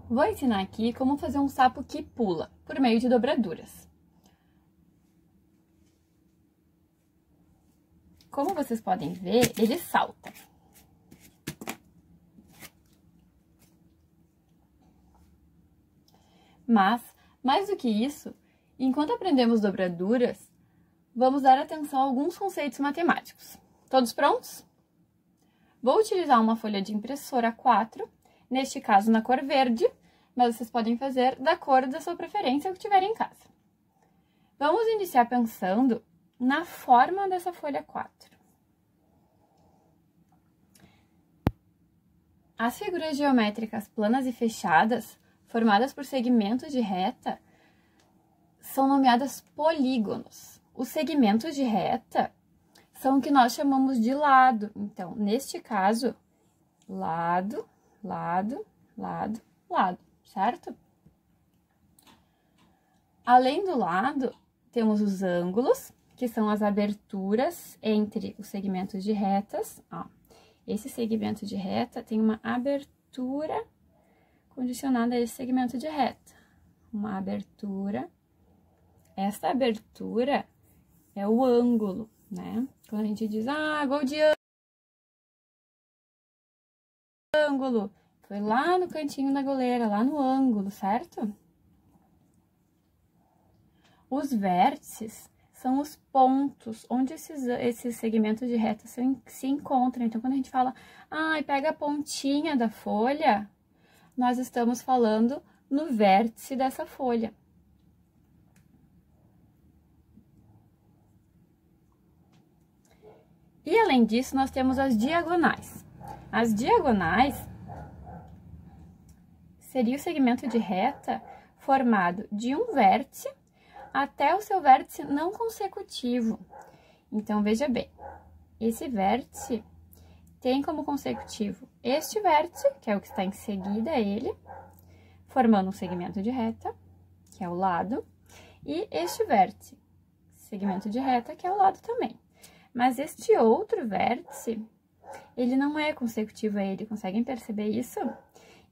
Vou ensinar aqui como fazer um sapo que pula, por meio de dobraduras. Como vocês podem ver, ele salta. Mas, mais do que isso, enquanto aprendemos dobraduras, vamos dar atenção a alguns conceitos matemáticos. Todos prontos? Vou utilizar uma folha de impressora A4, neste caso na cor verde, mas vocês podem fazer da cor da sua preferência que tiver em casa. Vamos iniciar pensando na forma dessa folha 4. As figuras geométricas planas e fechadas, formadas por segmentos de reta, são nomeadas polígonos. Os segmentos de reta são o que nós chamamos de lado. Então, neste caso, lado, lado, lado, lado, certo? Além do lado, temos os ângulos, que são as aberturas entre os segmentos de retas. Ó, esse segmento de reta tem uma abertura condicionada a esse segmento de reta. Uma abertura. Essa abertura é o ângulo, né? Quando a gente diz, gol de ângulo, foi lá no cantinho da goleira, lá no ângulo, certo? Os vértices são os pontos onde esses segmentos de reta se encontram. Então, quando a gente fala, pega a pontinha da folha, nós estamos falando no vértice dessa folha. E, além disso, nós temos as diagonais. As diagonais seria o segmento de reta formado de um vértice até o seu vértice não consecutivo. Então, veja bem, esse vértice tem como consecutivo este vértice, que é o que está em seguida a ele, formando um segmento de reta, que é o lado, e este vértice, segmento de reta, que é o lado também. Mas este outro vértice, ele não é consecutivo a ele, conseguem perceber isso?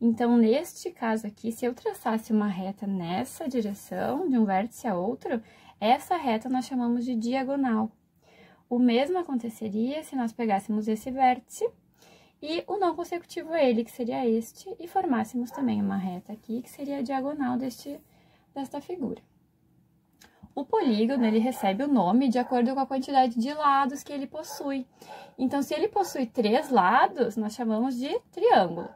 Então, neste caso aqui, se eu traçasse uma reta nessa direção, de um vértice a outro, essa reta nós chamamos de diagonal. O mesmo aconteceria se nós pegássemos esse vértice e o não consecutivo a ele, que seria este, e formássemos também uma reta aqui, que seria a diagonal desta figura. O polígono, ele recebe o nome de acordo com a quantidade de lados que ele possui. Então, se ele possui 3 lados, nós chamamos de triângulo.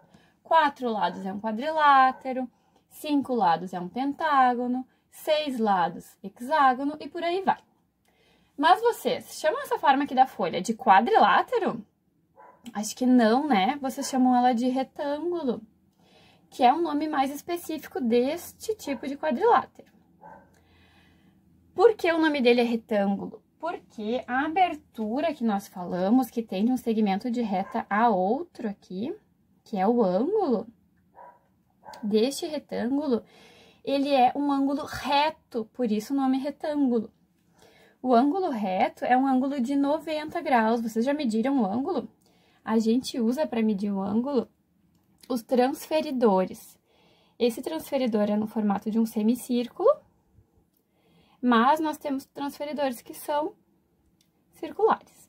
4 lados é um quadrilátero, 5 lados é um pentágono, 6 lados hexágono e por aí vai. Mas vocês chamam essa forma aqui da folha de quadrilátero? Acho que não, né? Vocês chamam ela de retângulo, que é um nome mais específico deste tipo de quadrilátero. Por que o nome dele é retângulo? Porque a abertura que nós falamos, que tem de um segmento de reta a outro aqui, que é o ângulo deste retângulo, ele é um ângulo reto, por isso o nome retângulo. O ângulo reto é um ângulo de 90 graus. Vocês já mediram o ângulo? A gente usa para medir o ângulo os transferidores. Esse transferidor é no formato de um semicírculo, mas nós temos transferidores que são circulares.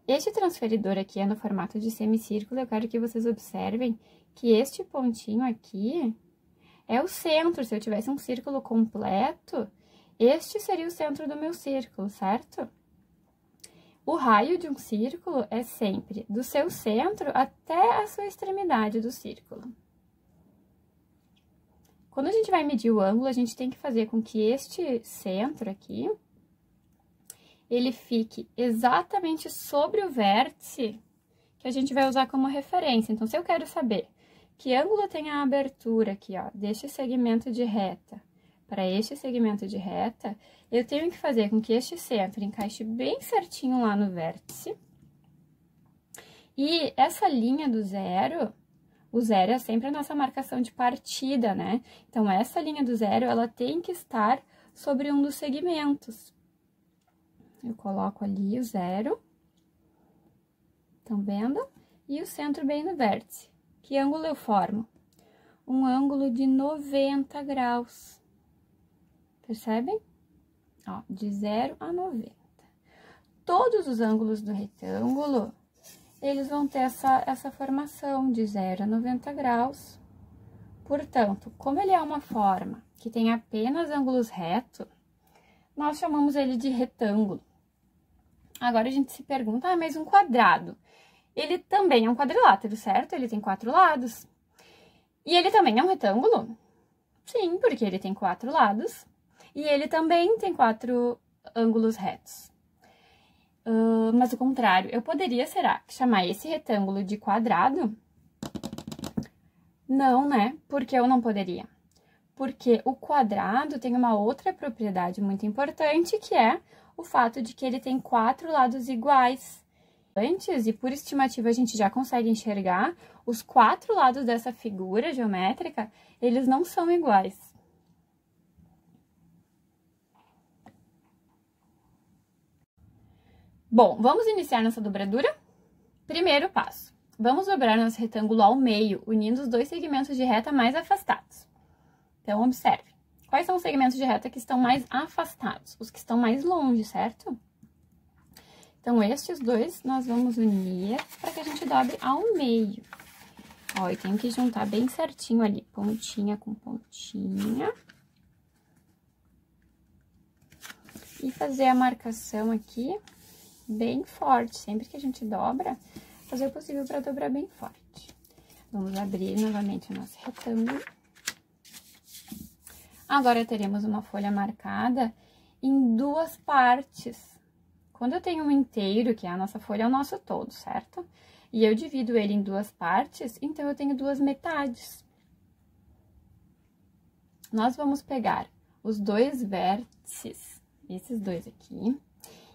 Este transferidor aqui é no formato de semicírculo. Eu quero que vocês observem que este pontinho aqui é o centro. Se eu tivesse um círculo completo, este seria o centro do meu círculo, certo? O raio de um círculo é sempre do seu centro até a sua extremidade do círculo. Quando a gente vai medir o ângulo, a gente tem que fazer com que este centro aqui, ele fique exatamente sobre o vértice que a gente vai usar como referência. Então, se eu quero saber que ângulo tem a abertura aqui, ó, deste segmento de reta para este segmento de reta, eu tenho que fazer com que este centro encaixe bem certinho lá no vértice. E essa linha do zero, o zero é sempre a nossa marcação de partida, né? Então, essa linha do zero, ela tem que estar sobre um dos segmentos. Eu coloco ali o zero, estão vendo? E o centro bem no vértice. Que ângulo eu formo? um ângulo de 90 graus. Percebem? Ó, de 0 a 90. Todos os ângulos do retângulo, eles vão ter essa formação de 0 a 90 graus. Portanto, como ele é uma forma que tem apenas ângulos retos, nós chamamos ele de retângulo. Agora, a gente se pergunta, mas um quadrado? Ele também é um quadrilátero, certo? Ele tem 4 lados. E ele também é um retângulo? Sim, porque ele tem 4 lados. E ele também tem 4 ângulos retos. Mas o contrário, eu poderia, será, chamar esse retângulo de quadrado? Não, né? Porque eu não poderia. Porque o quadrado tem uma outra propriedade muito importante, que é o fato de que ele tem 4 lados iguais. Antes, e por estimativa a gente já consegue enxergar, os 4 lados dessa figura geométrica, eles não são iguais. Bom, vamos iniciar nossa dobradura? Primeiro passo, vamos dobrar nosso retângulo ao meio, unindo os 2 segmentos de reta mais afastados. Então, observe, quais são os segmentos de reta que estão mais afastados? Os que estão mais longe, certo? Então, estes dois nós vamos unir para que a gente dobre ao meio. Ó, e tem que juntar bem certinho ali, pontinha com pontinha. E fazer a marcação aqui bem forte. Sempre que a gente dobra, fazer o possível para dobrar bem forte. Vamos abrir novamente o nosso retângulo. Agora, teremos uma folha marcada em 2 partes. Quando eu tenho um inteiro, que é a nossa folha, é o nosso todo, certo? E eu divido ele em 2 partes, então eu tenho 2 metades. Nós vamos pegar os 2 vértices, esses 2 aqui,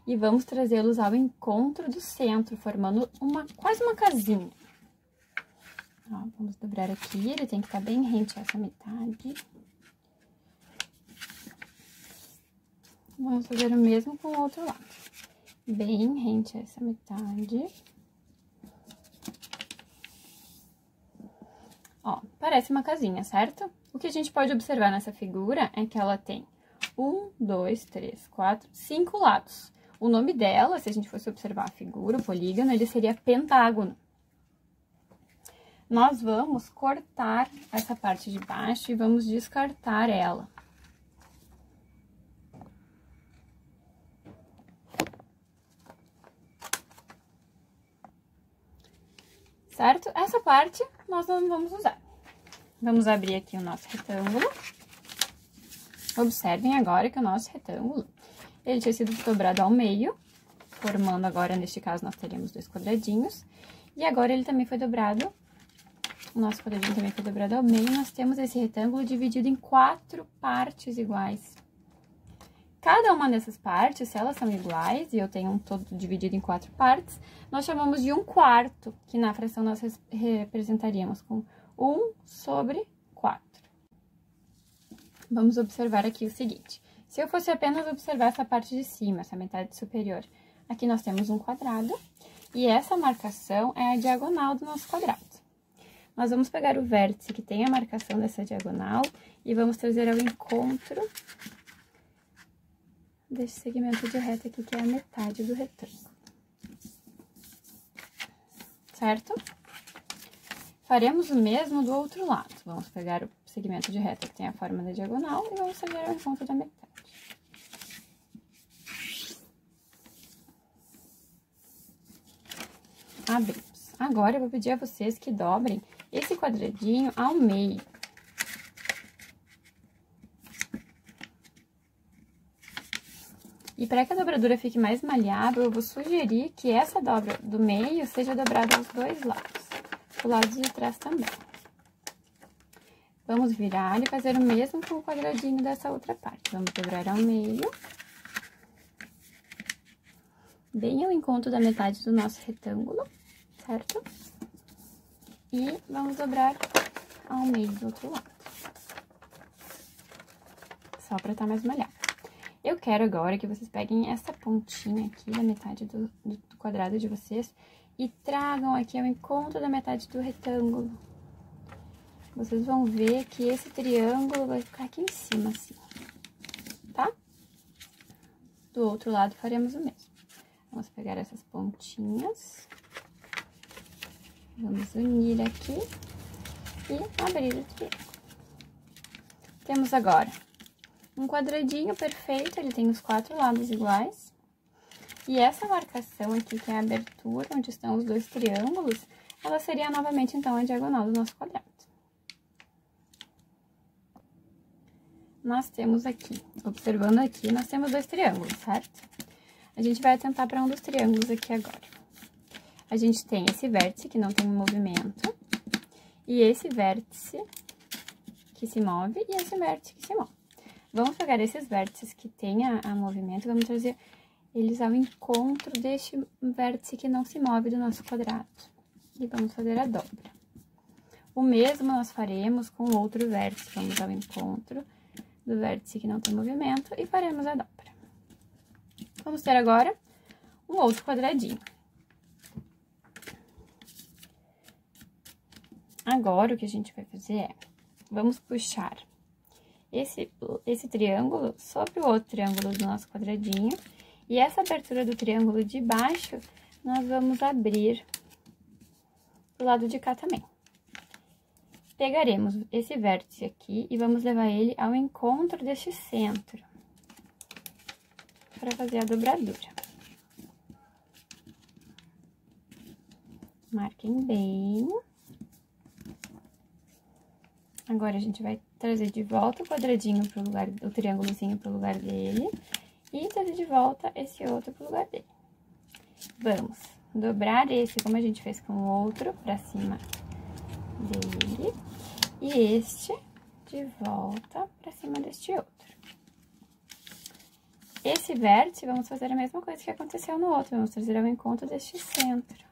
e vamos trazê-los ao encontro do centro, formando quase uma casinha. Ó, vamos dobrar aqui, ele tem que estar bem rente a essa metade. Vamos fazer o mesmo com o outro lado. Bem rente a essa metade. Ó, parece uma casinha, certo? O que a gente pode observar nessa figura é que ela tem 1, 2, 3, 4, 5 lados. O nome dela, se a gente fosse observar a figura, o polígono, ele seria pentágono. Nós vamos cortar essa parte de baixo e vamos descartar ela. Certo? Essa parte nós não vamos usar. Vamos abrir aqui o nosso retângulo. Observem agora que o nosso retângulo, ele tinha sido dobrado ao meio, formando agora, neste caso, nós teríamos 2 quadradinhos. E agora ele também foi dobrado, o nosso quadradinho também foi dobrado ao meio, nós temos esse retângulo dividido em 4 partes iguais. Cada uma dessas partes, se elas são iguais, e eu tenho um todo dividido em 4 partes, nós chamamos de 1/4, que na fração nós representaríamos com 1 sobre 4. Vamos observar aqui o seguinte. Se eu fosse apenas observar essa parte de cima, essa metade superior, aqui nós temos um quadrado, e essa marcação é a diagonal do nosso quadrado. Nós vamos pegar o vértice que tem a marcação dessa diagonal e vamos trazer ao encontro desse segmento de reta aqui, que é a metade do retângulo. Certo? Faremos o mesmo do outro lado. Vamos pegar o segmento de reta que tem a forma da diagonal e vamos fazer ao encontro da metade. Abrimos. Agora, eu vou pedir a vocês que dobrem esse quadradinho ao meio. E para que a dobradura fique mais maleável, eu vou sugerir que essa dobra do meio seja dobrada aos 2 lados, do lado de trás também. Vamos virar e fazer o mesmo com o quadradinho dessa outra parte. Vamos dobrar ao meio, bem ao encontro da metade do nosso retângulo, certo? E vamos dobrar ao meio do outro lado, só para estar mais malhado. Eu quero agora que vocês peguem essa pontinha aqui da metade do quadrado de vocês e tragam aqui ao encontro da metade do retângulo. vocês vão ver que esse triângulo vai ficar aqui em cima, assim, tá? Do outro lado faremos o mesmo. Vamos pegar essas pontinhas, vamos unir aqui e abrir o triângulo. Temos agora um quadradinho perfeito, ele tem os 4 lados iguais. E essa marcação aqui, que é a abertura, onde estão os 2 triângulos, ela seria novamente, então, a diagonal do nosso quadrado. Nós temos aqui, observando aqui, nós temos 2 triângulos, certo? A gente vai atentar para um dos triângulos aqui agora. A gente tem esse vértice que não tem movimento, e esse vértice que se move, e esse vértice que se move. Vamos pegar esses vértices que tem a movimento e vamos trazer eles ao encontro deste vértice que não se move do nosso quadrado. E vamos fazer a dobra. O mesmo nós faremos com o outro vértice. Vamos ao encontro do vértice que não tem movimento e faremos a dobra. Vamos ter agora um outro quadradinho. Agora, o que a gente vai fazer é, vamos puxar esse triângulo sobre o outro triângulo do nosso quadradinho. E essa abertura do triângulo de baixo, nós vamos abrir do lado de cá também. Pegaremos esse vértice aqui e vamos levar ele ao encontro deste centro, para fazer a dobradura. Marquem bem. Agora, a gente vai trazer de volta o quadradinho pro lugar, o triângulozinho pro lugar dele. E trazer de volta esse outro pro lugar dele. Vamos dobrar esse, como a gente fez com o outro, pra cima dele. E este de volta pra cima deste outro. Esse vértice, vamos fazer a mesma coisa que aconteceu no outro. Vamos trazer ao encontro deste centro.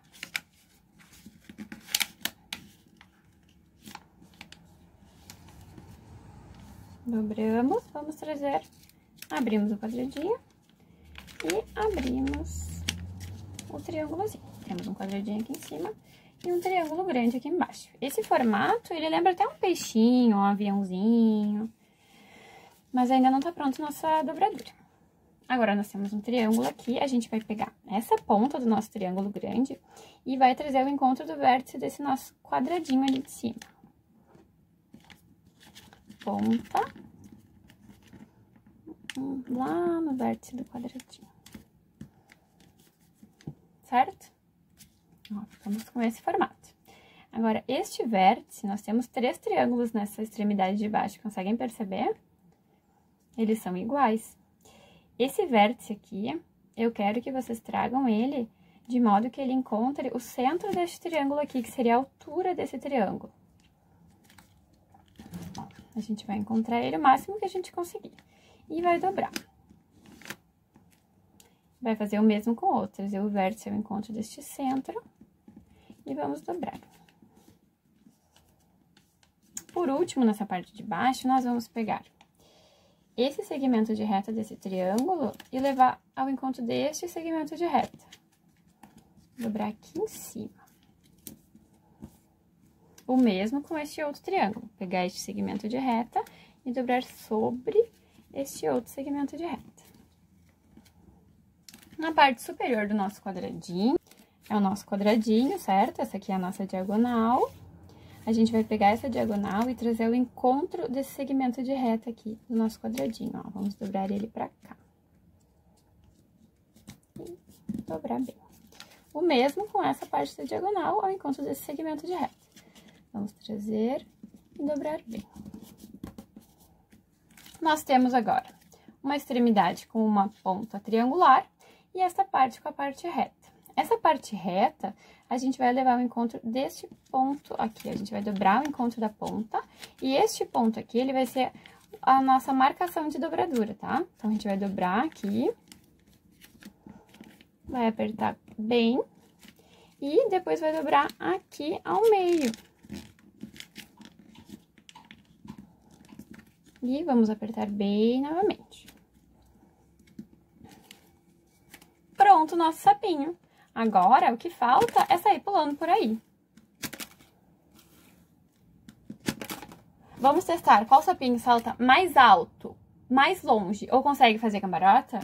Dobramos, vamos trazer, abrimos o quadradinho e abrimos o triângulozinho. Temos um quadradinho aqui em cima e um triângulo grande aqui embaixo. Esse formato, ele lembra até um peixinho, um aviãozinho, mas ainda não tá pronto nossa dobradura. Agora, nós temos um triângulo aqui, a gente vai pegar essa ponta do nosso triângulo grande e vai trazer o encontro do vértice desse nosso quadradinho ali de cima. Ponta, lá no vértice do quadradinho, certo? Ó, ficamos com esse formato. Agora, este vértice, nós temos 3 triângulos nessa extremidade de baixo, conseguem perceber? Eles são iguais. Esse vértice aqui, eu quero que vocês tragam ele de modo que ele encontre o centro deste triângulo aqui, que seria a altura desse triângulo. A gente vai encontrar ele o máximo que a gente conseguir. E vai dobrar. Vai fazer o mesmo com o outro. Trazer o vértice ao encontro deste centro. E vamos dobrar. Por último, nessa parte de baixo, nós vamos pegar esse segmento de reta desse triângulo e levar ao encontro deste segmento de reta. Dobrar aqui em cima. O mesmo com este outro triângulo. Pegar este segmento de reta e dobrar sobre este outro segmento de reta. Na parte superior do nosso quadradinho, é o nosso quadradinho, certo? Essa aqui é a nossa diagonal. A gente vai pegar essa diagonal e trazer o encontro desse segmento de reta aqui do nosso quadradinho, ó. Vamos dobrar ele pra cá. E dobrar bem. O mesmo com essa parte da diagonal ao encontro desse segmento de reta. Vamos trazer e dobrar bem. Nós temos agora uma extremidade com uma ponta triangular e essa parte com a parte reta. Essa parte reta, a gente vai levar ao encontro deste ponto aqui. A gente vai dobrar o encontro da ponta e este ponto aqui, ele vai ser a nossa marcação de dobradura, tá? Então, a gente vai dobrar aqui, vai apertar bem e depois vai dobrar aqui ao meio. E vamos apertar bem novamente. Pronto o nosso sapinho. Agora, o que falta é sair pulando por aí. Vamos testar qual sapinho salta mais alto, mais longe ou consegue fazer cambalhota?